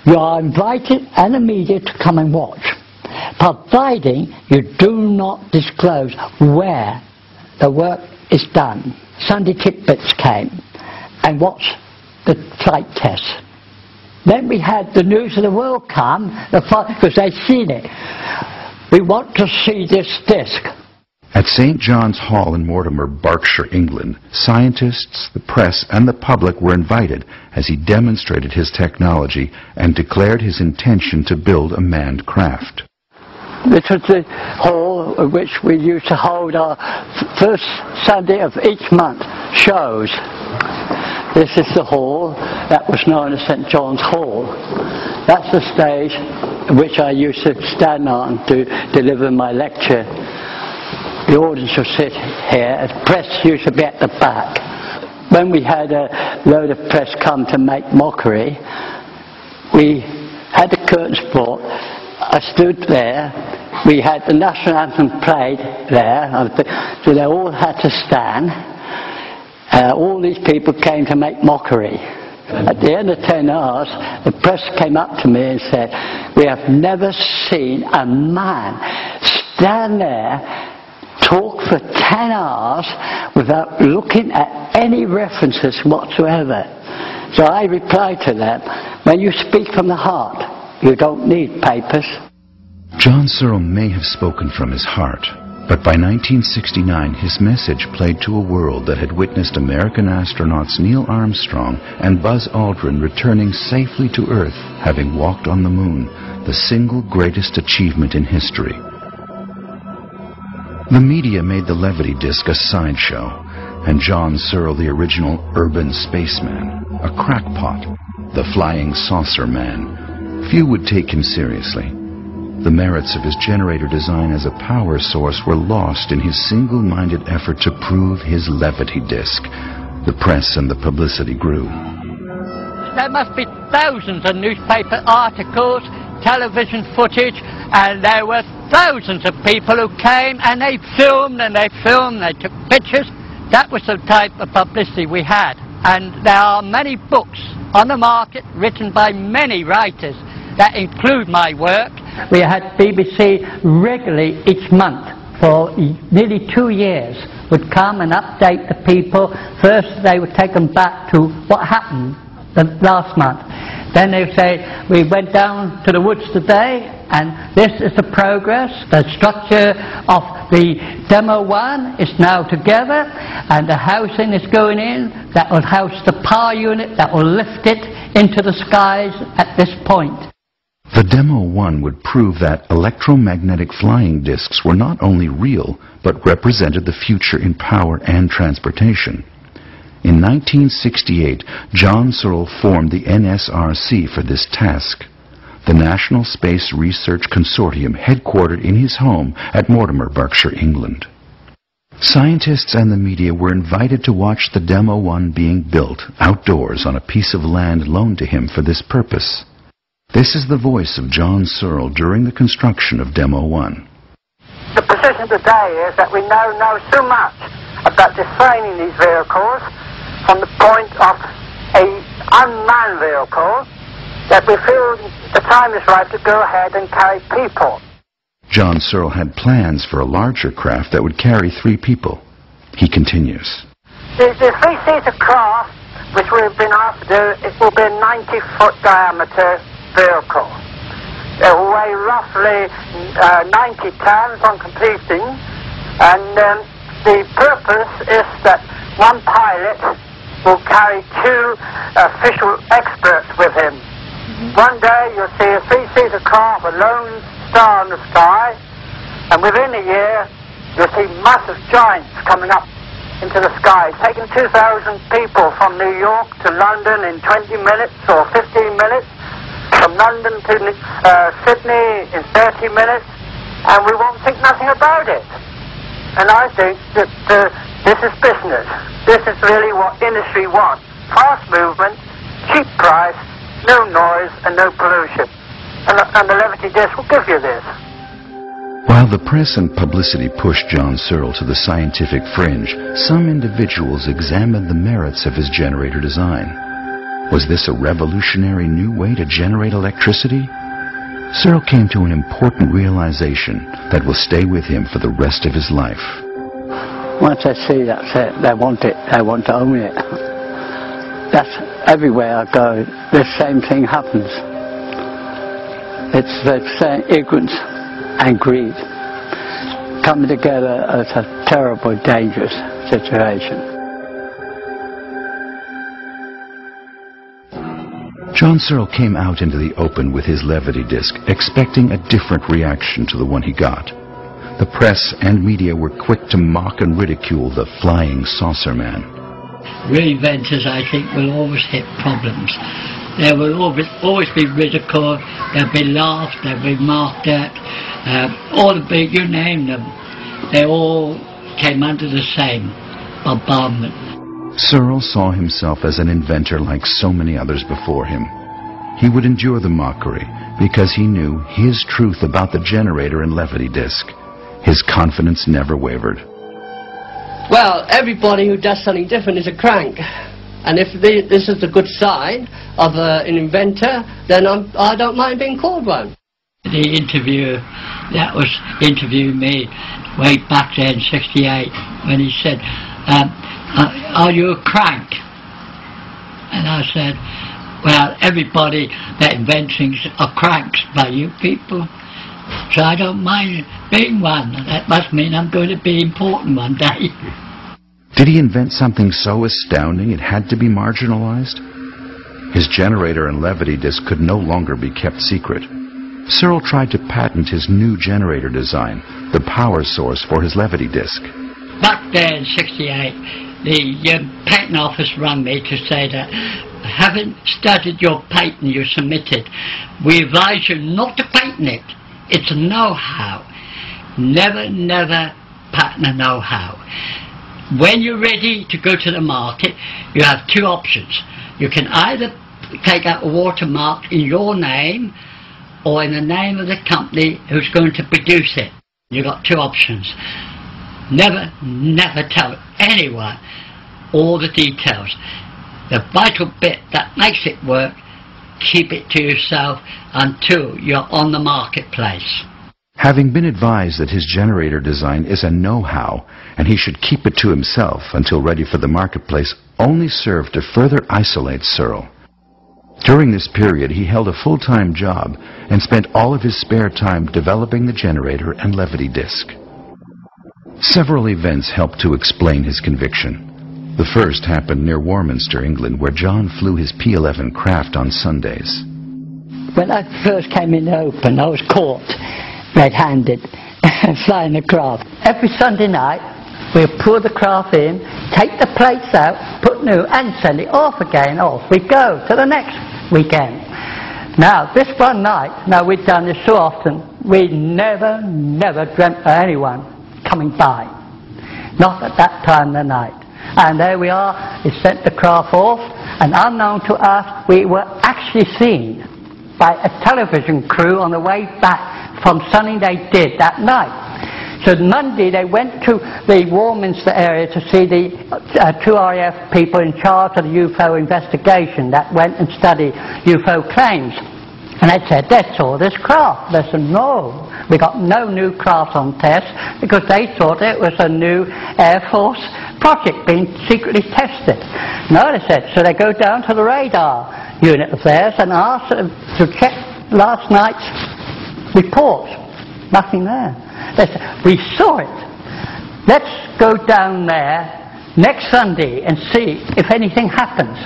You are invited and the media to come and watch, providing you do not disclose where the work is done. Sunday Tidbits came and watched the flight test. Then we had the News of the World come, because they'd seen it. We want to see this disc. At St. John's Hall in Mortimer, Berkshire, England, scientists, the press, and the public were invited as he demonstrated his technology and declared his intention to build a manned craft. This was the hall in which we used to hold our first Sunday of each month shows. This is the hall that was known as St. John's Hall. That's the stage which I used to stand on to deliver my lecture. The audience would sit here, and press used to be at the back. When we had a load of press come to make mockery, we had the curtains brought. I stood there. We had the national anthem played there, so they all had to stand. All these people came to make mockery. At the end of 10 hours, the press came up to me and said, "We have never seen a man stand there, talk for 10 hours without looking at any references whatsoever." So I replied to them, "When you speak from the heart, you don't need papers." John Searle may have spoken from his heart, but by 1969 his message played to a world that had witnessed American astronauts Neil Armstrong and Buzz Aldrin returning safely to Earth, having walked on the moon, the single greatest achievement in history. The media made the Levity disc a sideshow, and John Searle the original urban spaceman, a crackpot, the flying saucer man. Few would take him seriously. The merits of his generator design as a power source were lost in his single-minded effort to prove his Levity disc. The press and the publicity grew. There must be thousands of newspaper articles, television footage, and there were thousands of people who came and they filmed and they took pictures. That was the type of publicity we had. And there are many books on the market written by many writers that include my work. We had BBC regularly each month for nearly 2 years would come and update the people. First they would take them back to what happened the last month. Then they would say, "We went down to the woods today and this is the progress. The structure of the demo one is now together and the housing is going in that will house the power unit that will lift it into the skies at this point." The Demo 1 would prove that electromagnetic flying discs were not only real, but represented the future in power and transportation. In 1968, John Searle formed the NSRC for this task, the National Space Research Consortium headquartered in his home at Mortimer, Berkshire, England. Scientists and the media were invited to watch the Demo 1 being built outdoors on a piece of land loaned to him for this purpose. This is the voice of John Searle during the construction of Demo 1. The position today is that we now know so much about designing these vehicles from the point of an unmanned vehicle that we feel the time is right to go ahead and carry people. John Searle had plans for a larger craft that would carry 3 people. He continues. The 3-seater craft, which we've been asked to do, it will be a 90-foot diameter vehicle. It will weigh roughly 90 tons on completing, and the purpose is that one pilot will carry 2 official experts with him. One day you'll see a 3-seater craft, a lone star in the sky, and within a year you'll see massive giants coming up into the sky, taking 2,000 people from New York to London in 20 minutes or 15 minutes, from London to Sydney in 30 minutes, and we won't think nothing about it. And I think that this is business. This is really what industry wants. Fast movement, cheap price, no noise and no pollution. And the Levity disc will give you this. While the press and publicity pushed John Searle to the scientific fringe, some individuals examined the merits of his generator design. Was this a revolutionary new way to generate electricity? Searle came to an important realization that will stay with him for the rest of his life. Once they see that's it, they want to own it. That's everywhere I go, the same thing happens. It's the same ignorance and greed coming together as a terrible, dangerous situation. John Searle came out into the open with his levity disc, expecting a different reaction to the one he got. The press and media were quick to mock and ridicule the flying saucer man. Reinventors, I think, will always hit problems. There will always be ridiculed, they'll be laughed, they'll be mocked at, all the big, you name them, they all came under the same bombardment. Searle saw himself as an inventor like so many others before him. He would endure the mockery because he knew his truth about the generator and levity disc. His confidence never wavered. Well, everybody who does something different is a crank. And if this is a good sign of an inventor, then I don't mind being called one. The interviewer that was interviewing me way back then, 68, when he said, are you a crank? And I said, well, everybody that invents things are cranks by you people. So I don't mind being one. That must mean I'm going to be important one day. Did he invent something so astounding it had to be marginalized? His generator and levity disc could no longer be kept secret. Searle tried to patent his new generator design, the power source for his levity disc. Back then, 68, the patent office rang me to say that, having studied your patent you submitted, we advise you not to patent it. It's a know-how. Never patent a know-how. When you're ready to go to the market, you have two options. You can either take out a watermark in your name or in the name of the company who's going to produce it. You've got two options. Never tell anyone all the details. The vital bit that makes it work, keep it to yourself until you're on the marketplace. Having been advised that his generator design is a know-how and he should keep it to himself until ready for the marketplace, only served to further isolate Searle. During this period, he held a full-time job and spent all of his spare time developing the generator and levity disc. Several events helped to explain his conviction. The first happened near Warminster, England, where John flew his P-11 craft on Sundays. When I first came in the open, I was caught red-handed flying the craft. Every Sunday night, we'll pull the craft in, take the plates out, put new, and send it off again. Off we go to the next weekend. Now, this one night, now we've done this so often, we never dreamt of anyone coming by. Not at that time of the night. And there we are, we sent the craft off, and unknown to us, we were actually seen by a television crew on the way back from something they did that night. So Monday they went to the Warminster area to see the two RAF people in charge of the UFO investigation that went and studied UFO claims. And they said, they saw this craft. They said, no, we got no new craft on test because they thought it was a new Air Force project being secretly tested. No, they said, so they go down to the radar unit of theirs and asked to check last night's report. Nothing there. They said, we saw it. Let's go down there next Sunday and see if anything happens.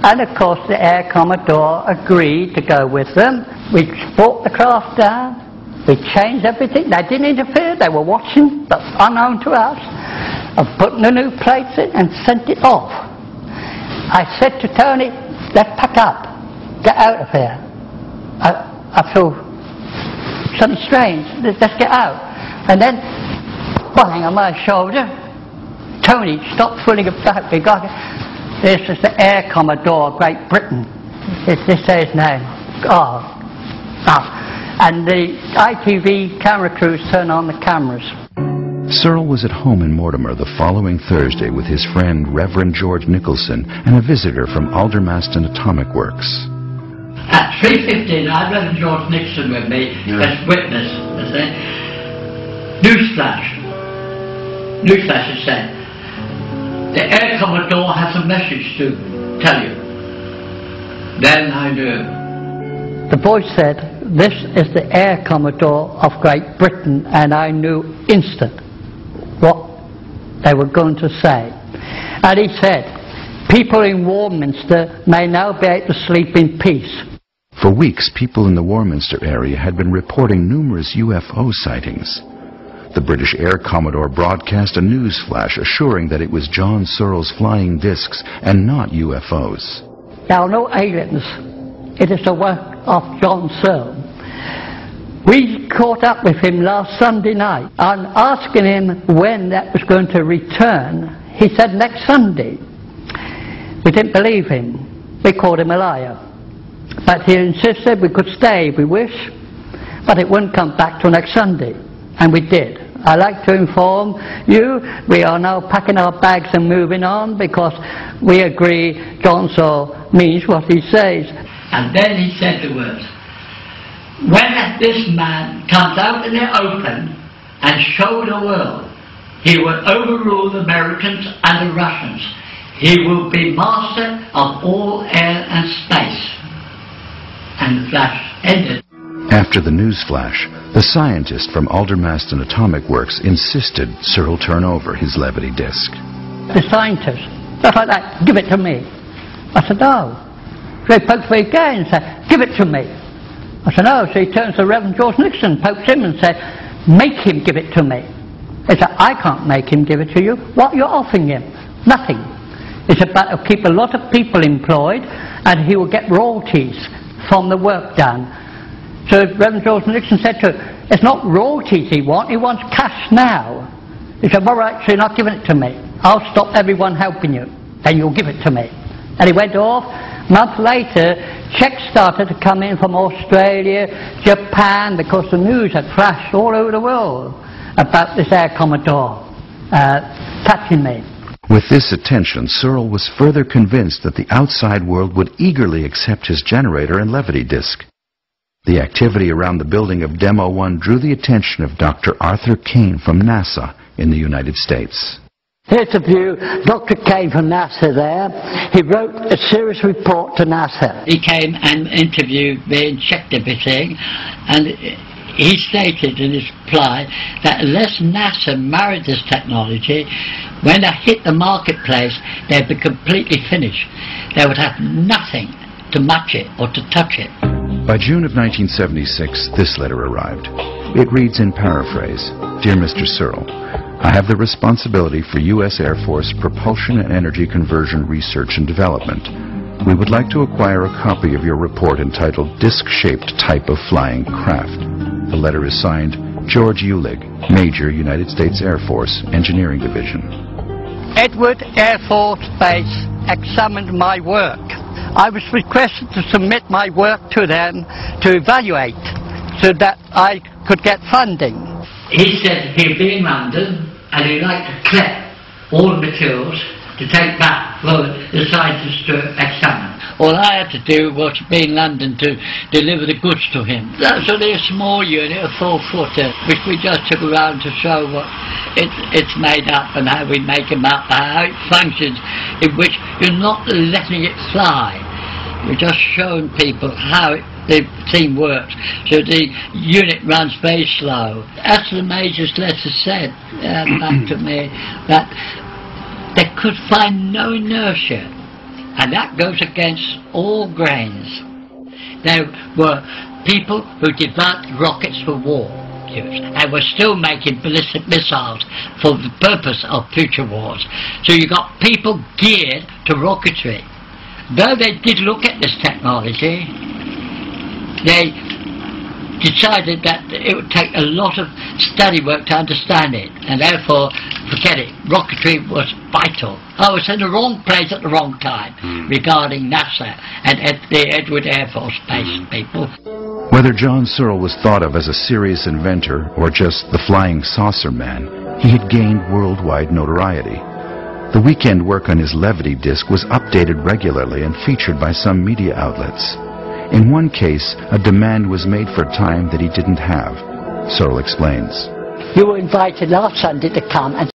And of course the Air Commodore agreed to go with them. We brought the craft down. We changed everything. They didn't interfere. They were watching, but unknown to us. And put the new plates in and sent it off. I said to Tony, let's pack up. Get out of here. I feel something strange. Let's get out. And then, bang on my shoulder. Tony, stop fooling about. We got it. This is the Air Commodore, Great Britain. This is his name. And the ITV camera crews turn on the cameras. Searle was at home in Mortimer the following Thursday with his friend Reverend George Nicholson and a visitor from Aldermaston Atomic Works. At 3:15, I had Reverend George Nicholson with me as witness. Newsflash. Newsflash has said, the Air Commodore has a message to tell you. Then I knew. The voice said, "This is the Air Commodore of Great Britain," and I knew instant what they were going to say. And he said, "People in Warminster may now be able to sleep in peace." For weeks, people in the Warminster area had been reporting numerous UFO sightings. The British Air Commodore broadcast a news flash assuring that it was John Searle's flying discs and not UFOs. There are no aliens. It is the work of John Searle. We caught up with him last Sunday night and asking him when that was going to return. He said next Sunday. We didn't believe him. We called him a liar. But he insisted we could stay if we wish, but it wouldn't come back till next Sunday. And we did. I'd like to inform you we are now packing our bags and moving on because we agree John Searle means what he says. And then he said the words, "When this man comes out in the open and show the world, he will overrule the Americans and the Russians. He will be master of all air and space." And the flash ended. After the news flash, the scientist from Aldermaston Atomic Works insisted Searle turn over his levity disc. The scientist, just like that, "Give it to me." I said, "No." So he pokes me again and said, "Give it to me." I said, "No." So he turns to Reverend George Nixon, pokes him and said, "Make him give it to me." He said, "I can't make him give it to you. What you're offering him? Nothing. It's about to keep a lot of people employed and he will get royalties from the work done." So Reverend George Nixon said to him, "It's not royalties he wants cash now." He said, "All right, so you're not giving it to me. I'll stop everyone helping you, then you'll give it to me." And he went off. A month later, checks started to come in from Australia, Japan, because the news had flashed all over the world about this Air Commodore touching me. With this attention, Searle was further convinced that the outside world would eagerly accept his generator and levity disc. The activity around the building of Demo 1 drew the attention of Dr. Arthur Kane from NASA in the United States. Here's a view, Dr. Kane from NASA there. He wrote a serious report to NASA. He came and interviewed me and checked everything, and he stated in his reply that unless NASA married this technology, when they hit the marketplace, they'd be completely finished. They would have nothing to match it or to touch it. By June of 1976, this letter arrived. It reads in paraphrase, "Dear Mr. Searle, I have the responsibility for U.S. Air Force propulsion and energy conversion research and development. We would like to acquire a copy of your report entitled Disc-Shaped Type of Flying Craft." The letter is signed George Ulig, Major, United States Air Force, Engineering Division. Edward Air Force Base examined my work. I was requested to submit my work to them to evaluate so that I could get funding. He said he'd be in London and he'd like to collect all the materials to take back for the scientists to examine. All I had to do was be in London to deliver the goods to him. That's only a small unit, a 4-footer, which we just took around to show what it's made up and how we make them up, how it functions, in which you're not letting it fly. You're just showing people how the thing works. So the unit runs very slow. As the Major's letter said back to me, that they could find no inertia, and that goes against all grains. There were people who developed rockets for war use, and were still making ballistic missiles for the purpose of future wars. So you got people geared to rocketry. Though they did look at this technology, they decided that it would take a lot of study work to understand it, and therefore, forget it, rocketry was vital. I was in the wrong place at the wrong time regarding NASA and the Edward Air Force Base people. Whether John Searle was thought of as a serious inventor or just the flying saucer man, he had gained worldwide notoriety. The weekend work on his levity disc was updated regularly and featured by some media outlets. In one case, a demand was made for time that he didn't have. Searle explains. You were invited last Sunday to come and